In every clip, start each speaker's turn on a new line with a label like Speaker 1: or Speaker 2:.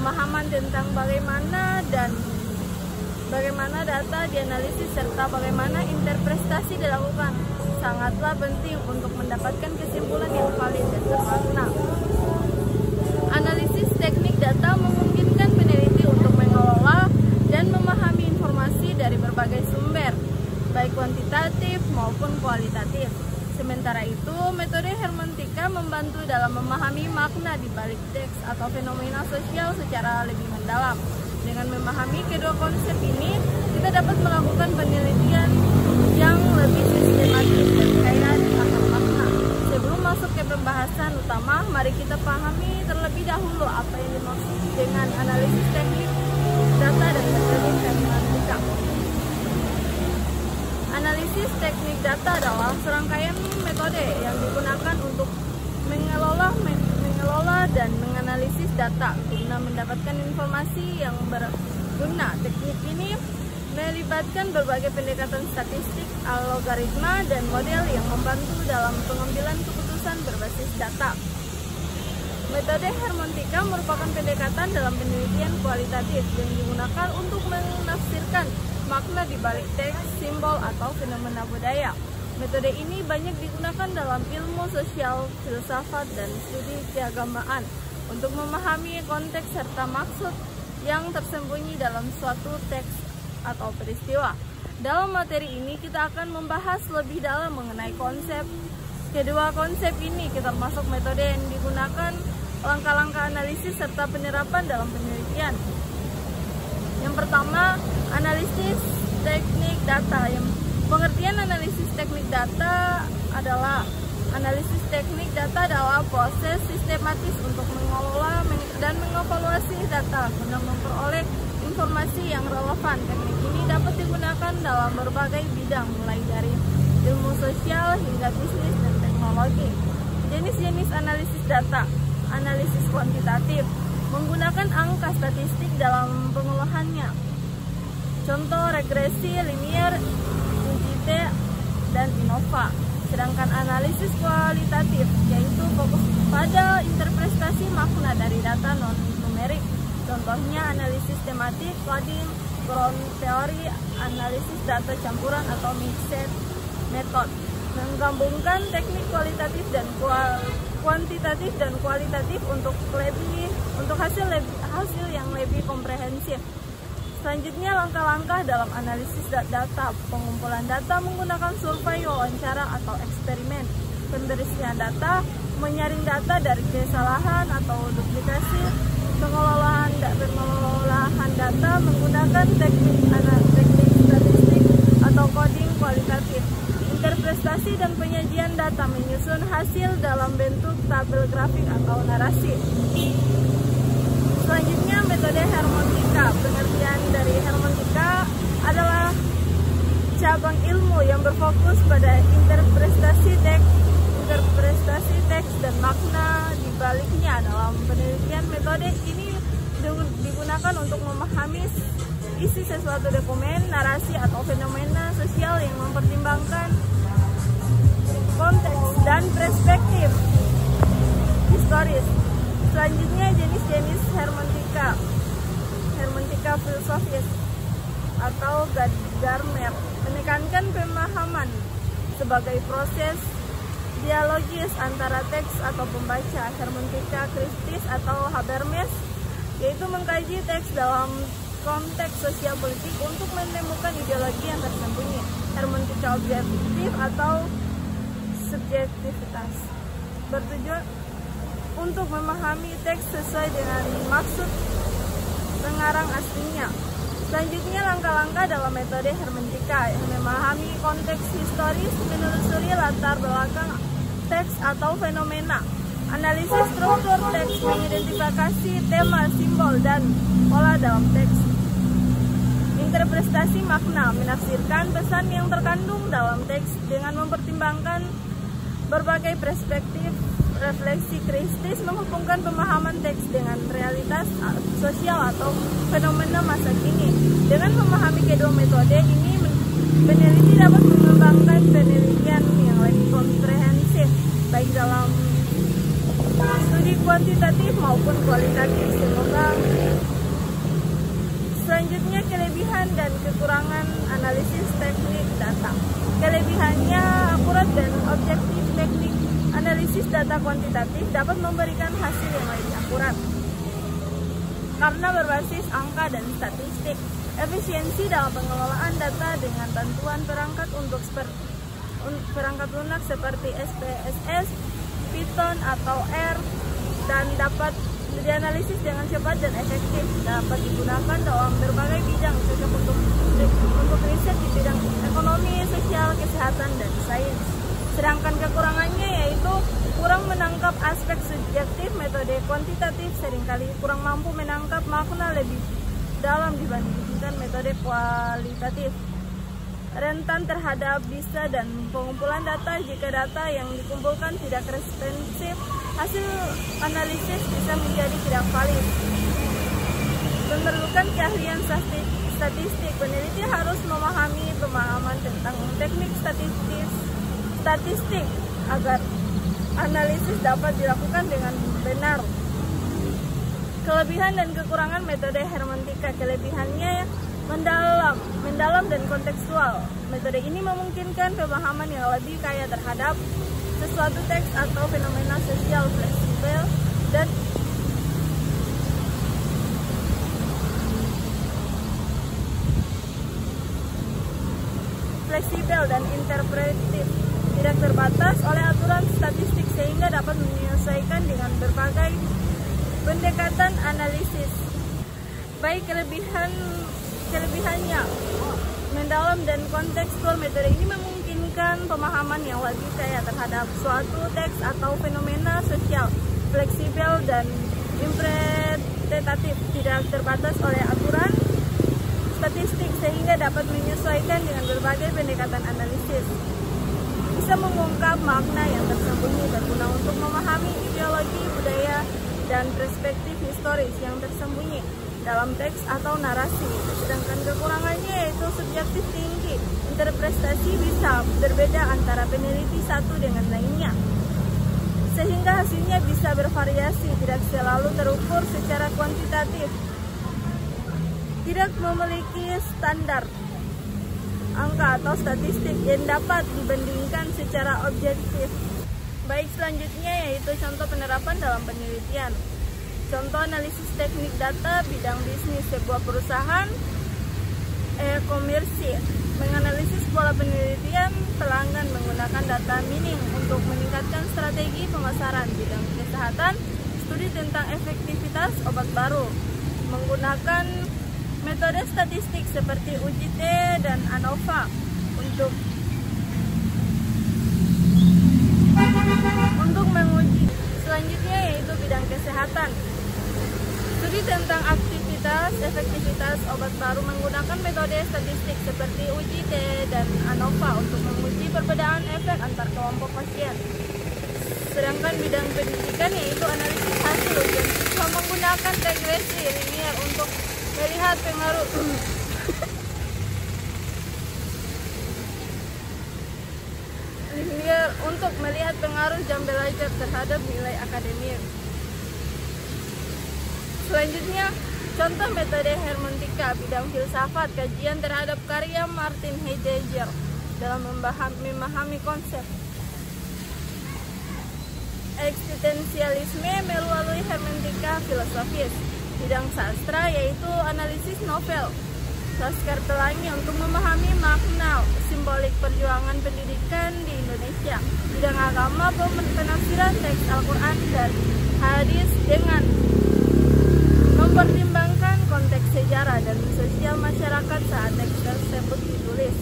Speaker 1: pemahaman tentang bagaimana data dianalisis serta bagaimana interpretasi dilakukan sangatlah penting untuk mendapatkan kesimpulan yang valid dan bermakna. Analisis teknik data memungkinkan peneliti untuk mengelola dan memahami informasi dari berbagai sumber, baik kuantitatif maupun kualitatif. Sementara itu, metode hermeneutika membantu dalam memahami makna di balik teks atau fenomena sosial secara lebih mendalam. Dengan memahami kedua konsep ini, kita dapat melakukan penelitian yang lebih sistematis dan kaya akan makna. Sebelum masuk ke pembahasan utama, mari kita pahami terlebih dahulu apa yang dimaksud dengan analisis teknik data dan metode hermeneutika. Analisis teknik data adalah serangkaian metode yang digunakan untuk mengelola dan menganalisis data guna mendapatkan informasi yang berguna. Teknik ini melibatkan berbagai pendekatan statistik, algoritma, dan model yang membantu dalam pengambilan keputusan berbasis data. Metode hermeneutika merupakan pendekatan dalam penelitian kualitatif yang digunakan untuk menafsirkan makna di balik teks, simbol, atau fenomena budaya. Metode ini banyak digunakan dalam ilmu sosial, filsafat, dan studi keagamaan untuk memahami konteks serta maksud yang tersembunyi dalam suatu teks atau peristiwa. Dalam materi ini kita akan membahas lebih dalam mengenai konsep. Kedua konsep ini kita termasuk metode yang digunakan, langkah-langkah analisis serta penerapan dalam penelitian. Yang pertama, analisis teknik data. Pengertian analisis teknik data adalah proses sistematis untuk mengelola dan mengevaluasi data guna memperoleh informasi yang relevan. Teknik ini dapat digunakan dalam berbagai bidang, mulai dari ilmu sosial hingga bisnis dan teknologi. Jenis-jenis analisis data. Analisis kuantitatif menggunakan angka statistik dalam pengolahannya. Contoh regresi, linier, uji T, dan INOVA. Sedangkan analisis kualitatif yaitu fokus pada interpretasi makna dari data non-numerik. Contohnya analisis tematik, coding, ground theory, analisis data campuran atau mixed method. Menggabungkan teknik kualitatif dan kuantitatif dan kualitatif untuk hasil yang lebih komprehensif. Selanjutnya, langkah-langkah dalam analisis data. Pengumpulan data menggunakan survei, wawancara, atau eksperimen. Pembersihan data, menyaring data dari kesalahan atau duplikasi. Pengelolaan data menggunakan teknik statistik atau coding kualitatif. Interpretasi dan penyajian data, menyusun hasil dalam bentuk tabel grafik atau narasi. Selanjutnya, metode hermeneutika. Pengertian dari hermeneutika adalah cabang ilmu yang berfokus pada interpretasi teks dan makna di baliknya. Dalam penelitian, metode ini digunakan untuk memahami isi sesuatu dokumen, narasi, atau fenomena sosial yang mempertimbangkan konteks dan perspektif historis. Selanjutnya, jenis-jenis hermeneutika. Hermeneutika filosofis atau Gadamer menekankan pemahaman sebagai proses dialogis antara teks atau pembaca. Hermeneutika kritis atau Habermas yaitu mengkaji teks dalam konteks sosial politik untuk menemukan ideologi yang tersembunyi. Hermeneutika objektif atau subjektivitas bertujuan untuk memahami teks sesuai dengan maksud pengarang aslinya. Selanjutnya, langkah-langkah dalam metode hermeneutika. Memahami konteks historis, menelusuri latar belakang teks atau fenomena. Analisis struktur teks, mengidentifikasi tema, simbol, dan pola dalam teks. Interpretasi makna, menafsirkan pesan yang terkandung dalam teks dengan mempertimbangkan berbagai perspektif. Refleksi kritis menghubungkan pemahaman teks dengan realitas sosial atau fenomena masa kini. Dengan memahami kedua metode ini, peneliti dapat mengembangkan penelitian yang lebih komprehensif, baik dalam studi kuantitatif maupun kualitatif. Semoga Kelebihan dan kekurangan analisis teknik data. Kelebihannya, akurat dan objektif. Teknik analisis data kuantitatif dapat memberikan hasil yang lebih akurat karena berbasis angka dan statistik. Efisiensi dalam pengelolaan data dengan bantuan perangkat perangkat lunak seperti SPSS, Python atau R, dan dapat dianalisis dengan cepat dan efektif. Dapat digunakan dalam berbagai bidang, cocok untuk riset di bidang ekonomi, sosial, kesehatan, dan sains. Sedangkan kekurangannya yaitu kurang menangkap aspek subjektif. Metode kuantitatif seringkali kurang mampu menangkap makna lebih dalam dibandingkan metode kualitatif. Rentan terhadap bisa dan pengumpulan data. Jika data yang dikumpulkan tidak responsif, hasil analisis bisa menjadi tidak valid. Memerlukan keahlian statistik. Peneliti harus memahami pemahaman tentang teknik statistik agar analisis dapat dilakukan dengan benar. Kelebihan dan kekurangan metode hermeneutika. Kelebihannya mendalam dan kontekstual. Metode ini memungkinkan pemahaman yang lebih kaya terhadap sesuatu teks atau fenomena sosial, fleksibel dan interpretatif, tidak terbatas oleh aturan statistik sehingga dapat menyesuaikan dengan berbagai pendekatan analisis. Baik kelebihannya mendalam dan kontekstual. Metode ini memungkinkan pemahaman yang lebih kaya terhadap suatu teks atau fenomena sosial, fleksibel dan interpretatif, tidak terbatas oleh aturan statistik sehingga dapat menyesuaikan dengan berbagai pendekatan analisis. Bisa mengungkap makna yang tersembunyi, berguna untuk memahami ideologi, budaya, dan perspektif historis yang tersembunyi dalam teks atau narasi. Sedangkan kekurangannya yaitu subjektif tinggi. Interpretasi bisa berbeda antara peneliti satu dengan lainnya, sehingga hasilnya bisa bervariasi, tidak selalu terukur secara kuantitatif, tidak memiliki standar angka atau statistik yang dapat dibandingkan secara objektif. Baik, selanjutnya yaitu contoh penerapan dalam penelitian. Contoh analisis teknik data bidang bisnis. Sebuah perusahaan e-commerce menganalisis pola penelitian pelanggan menggunakan data mining untuk meningkatkan strategi pemasaran. Bidang kesehatan, studi tentang efektivitas obat baru menggunakan metode statistik seperti UGT dan ANOVA untuk menguji. Selanjutnya yaitu bidang kesehatan. Studi tentang aktivitas, efektivitas obat baru menggunakan metode statistik seperti UGT dan ANOVA untuk menguji perbedaan efek antar kelompok pasien. Sedangkan bidang pendidikan yaitu analisis hasil ujian siswa menggunakan regresi linier untuk melihat pengaruh jam belajar terhadap nilai akademik. Selanjutnya, contoh metode hermeneutika bidang filsafat, kajian terhadap karya Martin Heidegger dalam memahami konsep eksistensialisme melalui hermeneutika filosofis. Bidang sastra yaitu analisis novel Laskar Pelangi untuk memahami makna simbolik perjuangan pendidikan di Indonesia. Bidang agama, penafsiran teks Al-Quran dan hadis dengan mempertimbangkan konteks sejarah dan sosial masyarakat saat teks tersebut ditulis.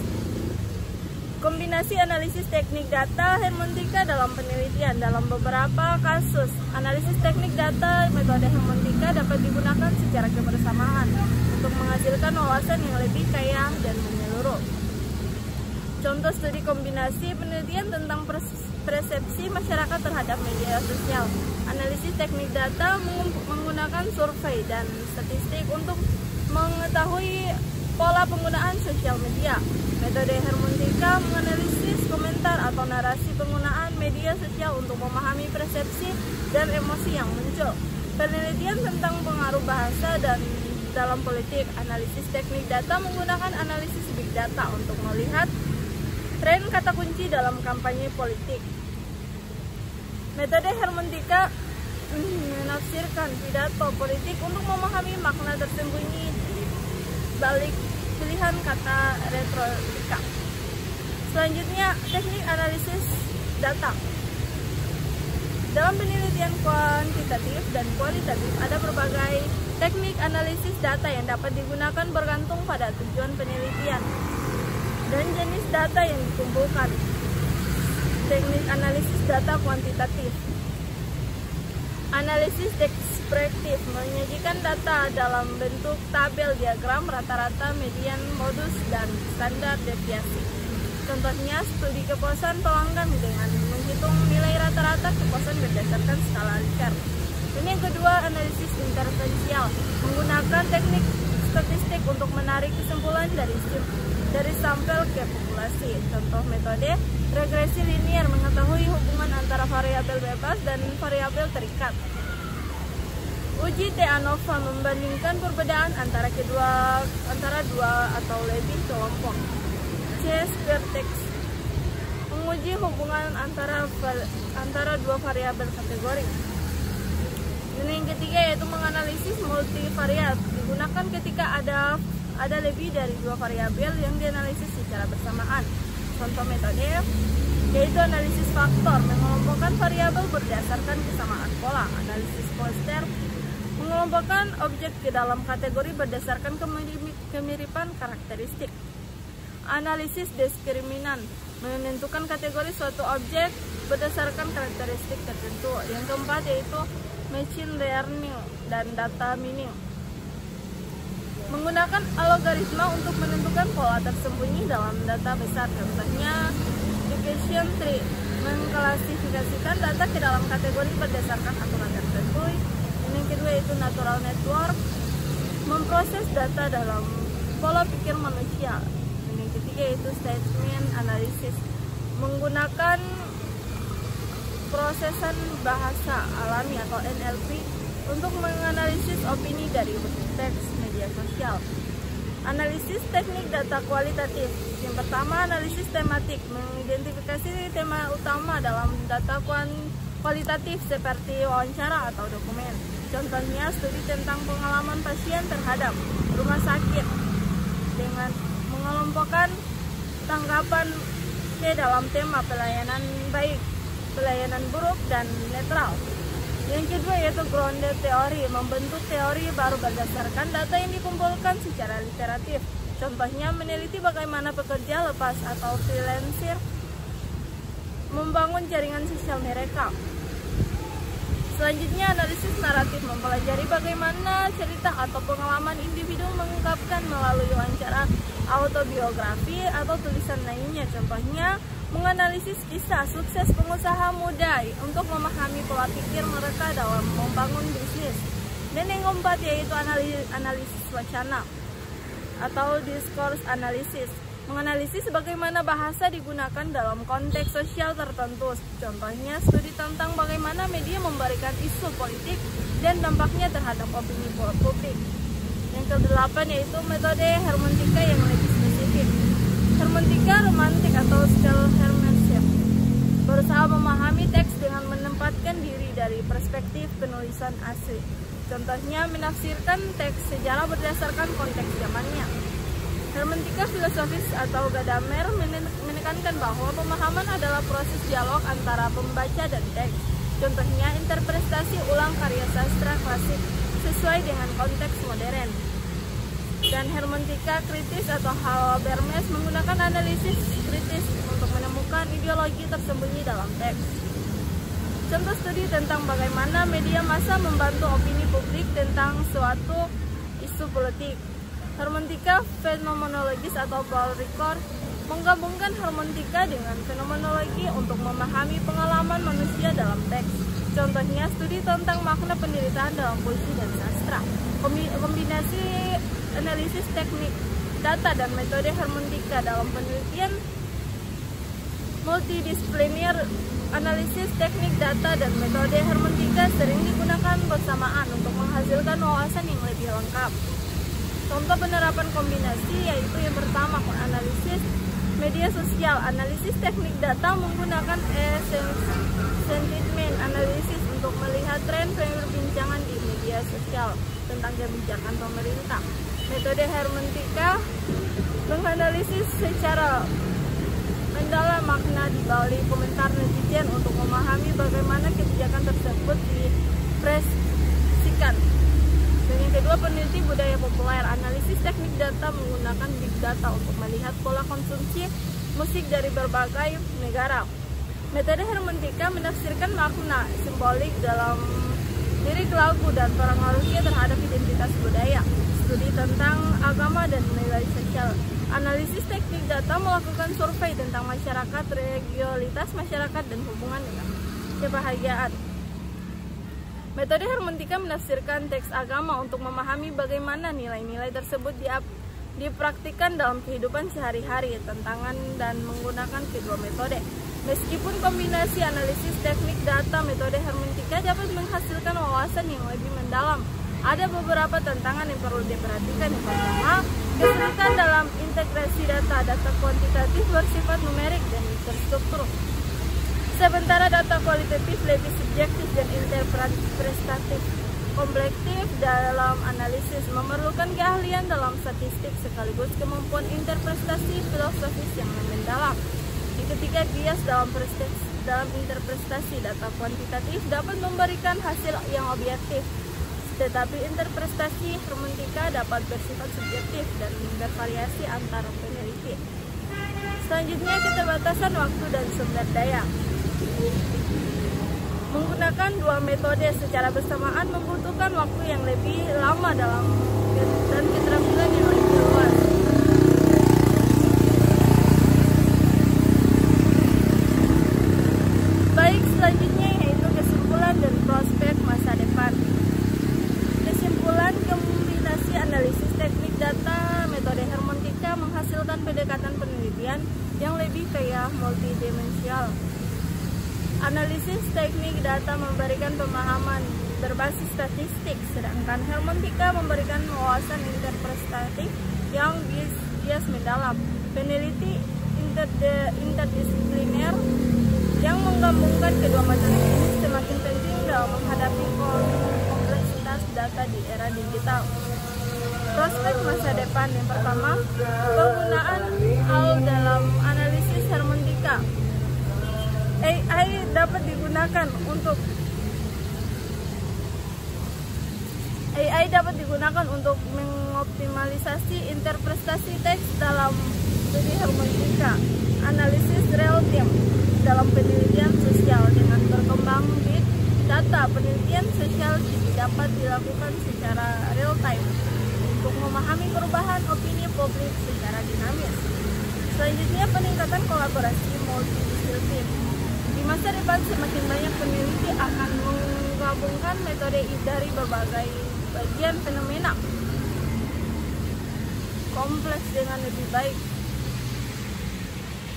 Speaker 1: Kombinasi analisis teknik data hermeneutika dalam penelitian. Dalam beberapa kasus, analisis teknik data metode hermeneutika dapat digunakan secara kebersamaan untuk menghasilkan wawasan yang lebih kaya dan menyeluruh. Contoh studi kombinasi penelitian tentang persepsi masyarakat terhadap media sosial. Analisis teknik data menggunakan survei dan statistik untuk mengetahui pola penggunaan sosial media. Metode hermeneutika menganalisis komentar atau narasi penggunaan media sosial untuk memahami persepsi dan emosi yang muncul. Penelitian tentang pengaruh bahasa dan dalam politik. Analisis teknik data menggunakan analisis big data untuk melihat tren kata kunci dalam kampanye politik. Metode hermeneutika menafsirkan pidato politik untuk memahami makna tersembunyi balik pilihan kata retorika. Selanjutnya, teknik analisis data. Dalam penelitian kuantitatif dan kualitatif ada berbagai teknik analisis data yang dapat digunakan bergantung pada tujuan penelitian dan jenis data yang dikumpulkan. Teknik analisis data kuantitatif. Analisis deskriptif menyajikan data dalam bentuk tabel diagram rata-rata, median, modus, dan standar deviasi. Contohnya, studi kepuasan pelanggan dengan menghitung nilai rata-rata kepuasan berdasarkan skala Likert. Ini yang kedua, analisis intervensial menggunakan teknik statistik untuk menarik kesimpulan dari sampel ke populasi. Contoh metode regresi linier mengetahui hubungan antara variabel bebas dan variabel terikat. Uji T. ANOVA membandingkan perbedaan antara dua atau lebih kelompok. C-Square menguji hubungan antara dua variabel kategori. Dan yang ketiga yaitu menganalisis multivariat, digunakan ketika ada lebih dari dua variabel yang dianalisis secara bersamaan. Contoh metode yaitu analisis faktor, mengelompokkan variabel berdasarkan kesamaan pola. Analisis cluster mengelompokkan objek ke dalam kategori berdasarkan kemiripan karakteristik. Analisis diskriminan menentukan kategori suatu objek berdasarkan karakteristik tertentu. Yang keempat yaitu machine learning dan data mining, menggunakan algoritma untuk menentukan pola tersembunyi dalam data besar. Contohnya division tree, mengklasifikasikan data ke dalam kategori berdasarkan aturan tertentu. Yang kedua yaitu natural network, memproses data dalam pola pikir manusia. Yang ketiga yaitu statement analysis, menggunakan prosesan bahasa alami atau NLP untuk menganalisis opini dari teks media sosial. Analisis teknik data kualitatif. Yang pertama, analisis tematik, mengidentifikasi tema utama dalam data kualitatif seperti wawancara atau dokumen. Contohnya studi tentang pengalaman pasien terhadap rumah sakit dengan mengelompokkan tanggapan ke dalam tema pelayanan baik, pelayanan buruk, dan netral. Yang kedua yaitu grounded teori, membentuk teori baru berdasarkan data yang dikumpulkan secara literatif. Contohnya meneliti bagaimana pekerja lepas atau freelancer membangun jaringan sosial mereka. Selanjutnya analisis naratif, mempelajari bagaimana cerita atau pengalaman individu mengungkapkan melalui wawancara, autobiografi, atau tulisan lainnya. Contohnya menganalisis kisah sukses pengusaha muda untuk memahami pola pikir mereka dalam membangun bisnis. Dan yang keempat yaitu analisis wacana atau discourse analysis, menganalisis bagaimana bahasa digunakan dalam konteks sosial tertentu. Contohnya studi tentang bagaimana media memberikan isu politik dan dampaknya terhadap opini publik. Yang kedelapan yaitu metode hermeneutika yang lebih spesifik. Hermeneutika romantik atau style hermeneutik berusaha memahami teks dengan menempatkan diri dari perspektif penulisan asli. Contohnya menafsirkan teks sejarah berdasarkan konteks zamannya. Hermeneutika filosofis atau Gadamer menekankan bahwa pemahaman adalah proses dialog antara pembaca dan teks. Contohnya interpretasi ulang karya sastra klasik sesuai dengan konteks modern. Dan hermeneutika kritis atau Habermas menggunakan analisis kritis untuk menemukan ideologi tersembunyi dalam teks. Contoh studi tentang bagaimana media massa membantu opini publik tentang suatu isu politik. Hermeneutika fenomenologis atau Paul Ricoeur menggabungkan hermeneutika dengan fenomenologi untuk memahami pengalaman manusia dalam teks. Contohnya studi tentang makna penderitaan dalam puisi dan sastra. Kombinasi analisis teknik data dan metode hermeneutika dalam penelitian multidisipliner. Analisis teknik data dan metode hermeneutika sering digunakan bersamaan untuk menghasilkan wawasan yang lebih lengkap. Contoh penerapan kombinasi yaitu yang pertama, analisis media sosial. Analisis teknik data menggunakan sentiment analisis untuk melihat tren perbincangan di media sosial tentang kebijakan pemerintah. Metode hermeneutika menganalisis secara mendalam makna di balik komentar netizen untuk memahami bagaimana kebijakan tersebut diekspresikan. Dan yang kedua, peneliti budaya populer. Analisis teknik data menggunakan big data untuk melihat pola konsumsi musik dari berbagai negara. Metode hermeneutika menafsirkan makna simbolik dalam lirik lagu dan pengaruhnya terhadap identitas budaya. Studi tentang agama dan nilai sosial. Analisis teknik data melakukan survei tentang masyarakat, realitas masyarakat, dan hubungan dengan kebahagiaan. Metode hermeneutika menafsirkan teks agama untuk memahami bagaimana nilai-nilai tersebut dipraktikkan dalam kehidupan sehari-hari. Tantangan dan menggunakan kedua metode. Meskipun kombinasi analisis teknik data metode hermeneutika dapat menghasilkan wawasan yang lebih mendalam, ada beberapa tantangan yang perlu diperhatikan. Yang pertama, kesulitan dalam integrasi data. Data kuantitatif bersifat numerik dan terstruktur, sementara data kualitatif lebih subjektif dan interpretatif. Komplektif dalam analisis memerlukan keahlian dalam statistik sekaligus kemampuan interpretasi filosofis yang mendalam. Yang ketiga, bias dalam interpretasi. Data kuantitatif dapat memberikan hasil yang objektif, tetapi interpretasi hermeneutika dapat bersifat subjektif dan bervariasi antar peneliti. Selanjutnya, keterbatasan waktu dan sumber daya. Menggunakan dua metode secara bersamaan membutuhkan waktu yang lebih lama dan keterampilan yang lebih luas. Baik, selanjutnya yaitu kesimpulan dan prospek masa depan. Kesimpulan, kombinasi analisis teknik data metode hermeneutika menghasilkan pendekatan penelitian yang lebih kaya multidimensional. Analisis teknik data memberikan pemahaman berbasis statistik, sedangkan hermeneutika memberikan wawasan interpretatif yang bias mendalam. Peneliti interdisipliner yang menggabungkan kedua metode ini semakin penting dalam menghadapi kompleksitas data di era digital. Prospek masa depan. Yang pertama, penggunaan AI dalam analisis hermeneutika. AI dapat digunakan untuk mengoptimalisasi interpretasi teks dalam studi hermeneutika. Analisis real time dalam penelitian sosial. Dengan berkembang big data, penelitian sosial dapat dilakukan secara real time untuk memahami perubahan opini publik secara dinamis. Selanjutnya, peningkatan kolaborasi multidisiplin. Di masa depan semakin banyak peneliti akan menggabungkan metode dari berbagai bagian fenomena kompleks dengan lebih baik.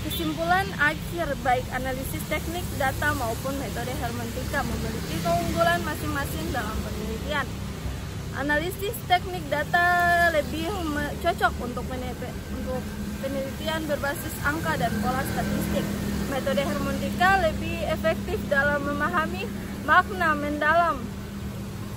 Speaker 1: Kesimpulan akhir, baik analisis teknik data maupun metode hermeneutika memiliki keunggulan masing-masing dalam penelitian. Analisis teknik data lebih cocok untuk penelitian berbasis angka dan pola statistik. Metode hermeneutika lebih efektif dalam memahami makna mendalam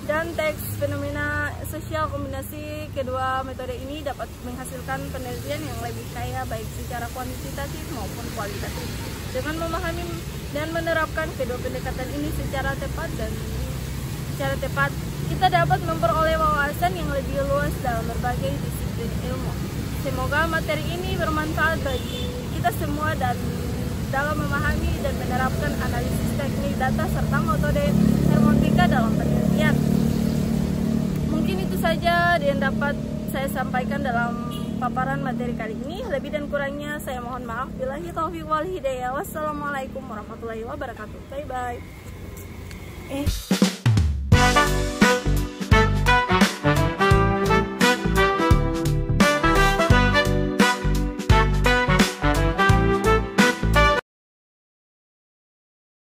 Speaker 1: dan teks fenomena sosial. Kombinasi kedua metode ini dapat menghasilkan penelitian yang lebih kaya baik secara kuantitatif maupun kualitatif. Dengan memahami dan menerapkan kedua pendekatan ini secara tepat, kita dapat memperoleh wawasan yang lebih luas dalam berbagai disiplin ilmu. Semoga materi ini bermanfaat bagi kita semua dan dalam memahami dan menerapkan analisis teknik data serta metode hermeneutika dalam penelitian. Mungkin itu saja yang dapat saya sampaikan dalam paparan materi kali ini. Lebih dan kurangnya saya mohon maaf. Billahi taufiq wal hidayah. Wassalamualaikum warahmatullahi wabarakatuh. Bye bye.